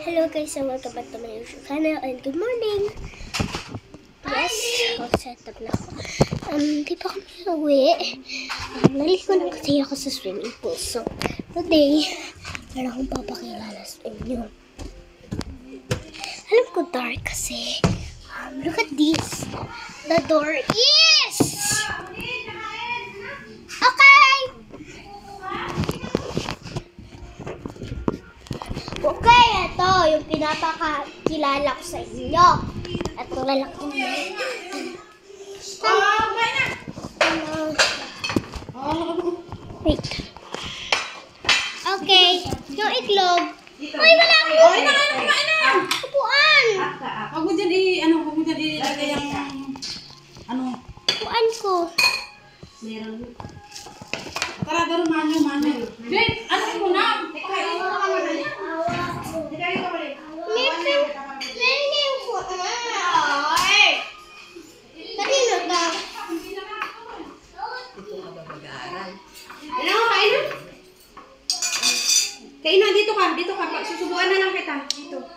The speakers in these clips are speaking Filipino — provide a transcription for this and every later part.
Hello guys, and welcome back to my YouTube channel and good morning. Yes, set up na ako. Di pa kami uwi. Naligo lang kasi ako sa swimming pool. So, today, meron akong papakilala sa inyo. Alam ko dark kasi. Look at this. The door is... Okay! Okay, ito yung pinapakilala ko sa inyo. Ito lalaki na. Wait. Okay, yung itlog. Uy, wala ako. Upuan. Huwag mo dyan ilagay ang Upuan ko. meron. Tara, daro mano. Wait, ano mo na? Kain mo ka man niya. Kain ka balik. Meron yung upuan. Kanino ka? Ano, kain na? Kain na, dito ka. Susubuan na lang kita. Dito ko.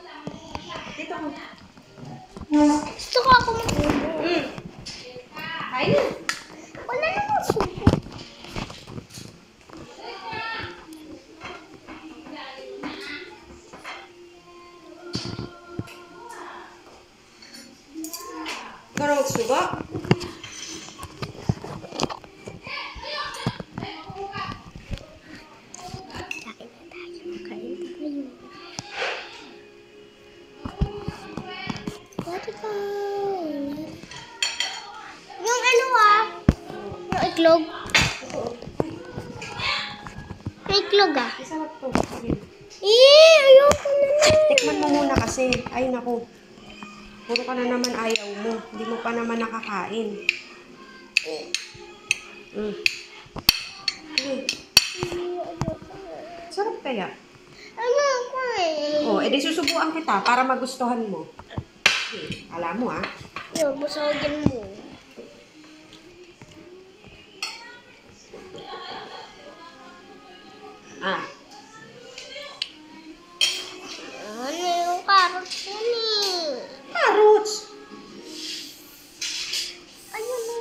Gusto ko ako mag-ubo. Kain na. Wala namang subo. Ikaw magsubo? Yung ano yung itlog. Yung itlog Isarap to. Ayoko na. Tikman mo muna kasi. Ay, naku. Puro ka na naman ayaw mo. Hindi mo pa naman nakakain. Sarap kaya. Ano ko Oh, edi susubuan kita para magustuhan mo. Alam mo Yung busogin mo. Ano yung carrots yun Carrots! Ayun na.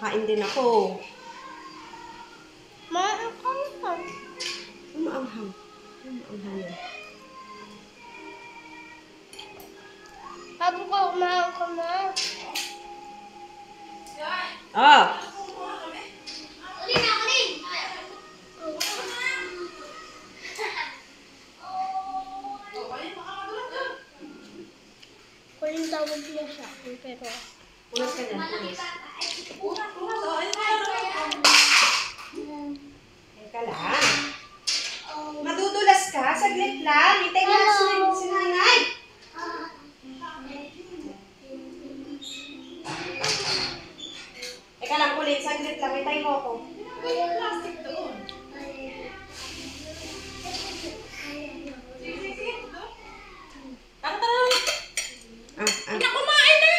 Kain din ako. Maanghang ka. Maanghang. Maanghang yan. Sabi ko, kumain ka na. Kuling tawag niya sa akin, pero... Punas ka dyan, punas. Teka lang. Madudulas ka? Saglit lang. Hintay mo na si nanay. Teka lang, kulit. Saglit lang. Hintay mo ako. Plastic doon. Kumain na!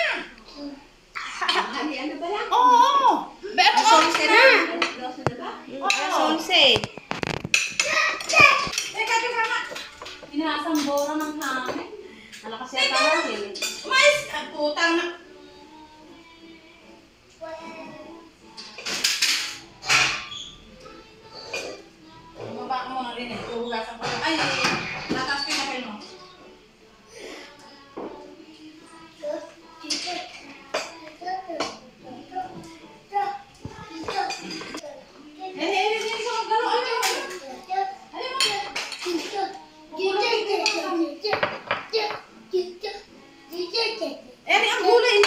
Ano ba lang? Oo! Asonse na! Asonse! Teka, Inasang bora ng hangin. Malakas yata hangin. mais! Ang putang na! Baba mo na rin eh. Hugasan ko. Ay, natas pinakil mo. Ang gulay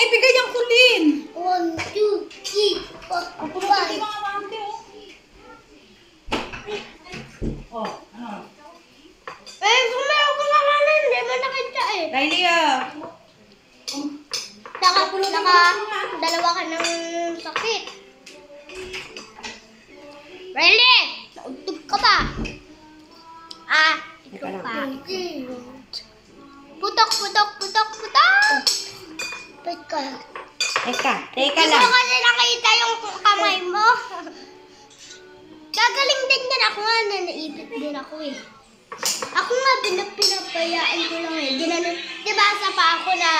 bigay yung kulin. 1, 2, 3, 4, Ang 5. kulin yung mga ante, oh. Oh, ano? Eh, kung meron ko na kanan, hindi mo nakita eh. Riley, ah. Dalawa ka ng sakit. Riley! Naugtog ka ba? Ikaw Teka lang. pa. Putok, putok, putok, putok! Teka. Teka Hindi ko kasi nakita yung kamay mo. Gagaling din yan. Ako nga, naipit din ako eh. Ako nga, pinapayaan ko lang eh. Diba sa pa ako na,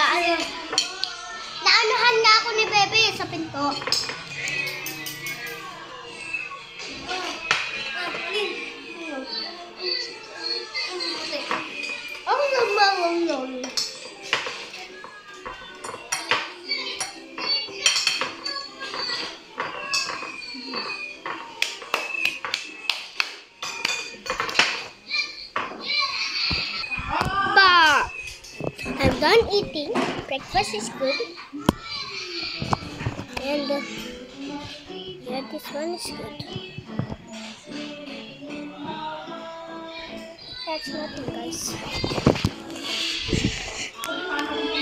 naanuhan nga ako ni Bebe sa pinto. Ang naman. But I'm done eating. Breakfast is good. And yeah, this one is good. That's nothing, guys.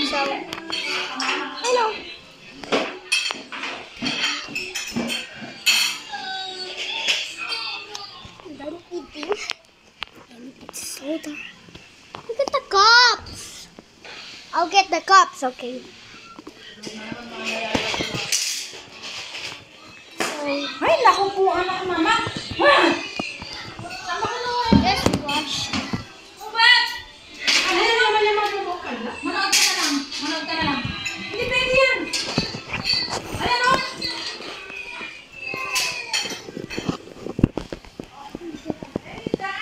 So, hello. I'm done eating. And it's soda. Look at the cups. I'll get the cups, okay? Ay, naku po, anak mama. Just wash. Ano naman yung magbubuka ka na? Manood ka na lang. Manood ka na lang. Hindi pwede yan. Ayan o.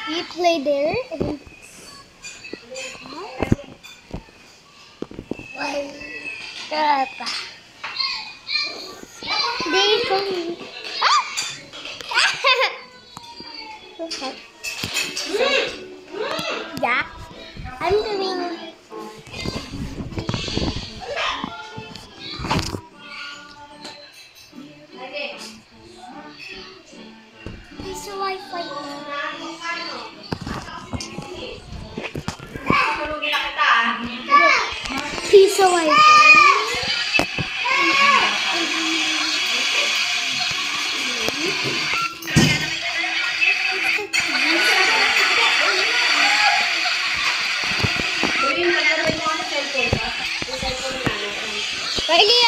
We play there. And they go. Okay. Yeah, I'm doing. Piece of Wi-Fi. Piece of Wi-Fi. Riley,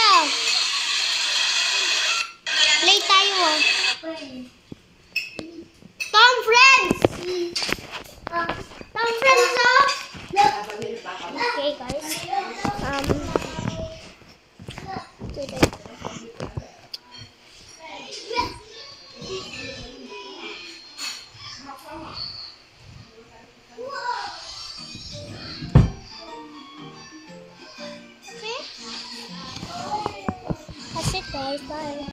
play tayo. Tom Friends! Tom Friends, okay, guys. Okay. That's it, guys. Bye.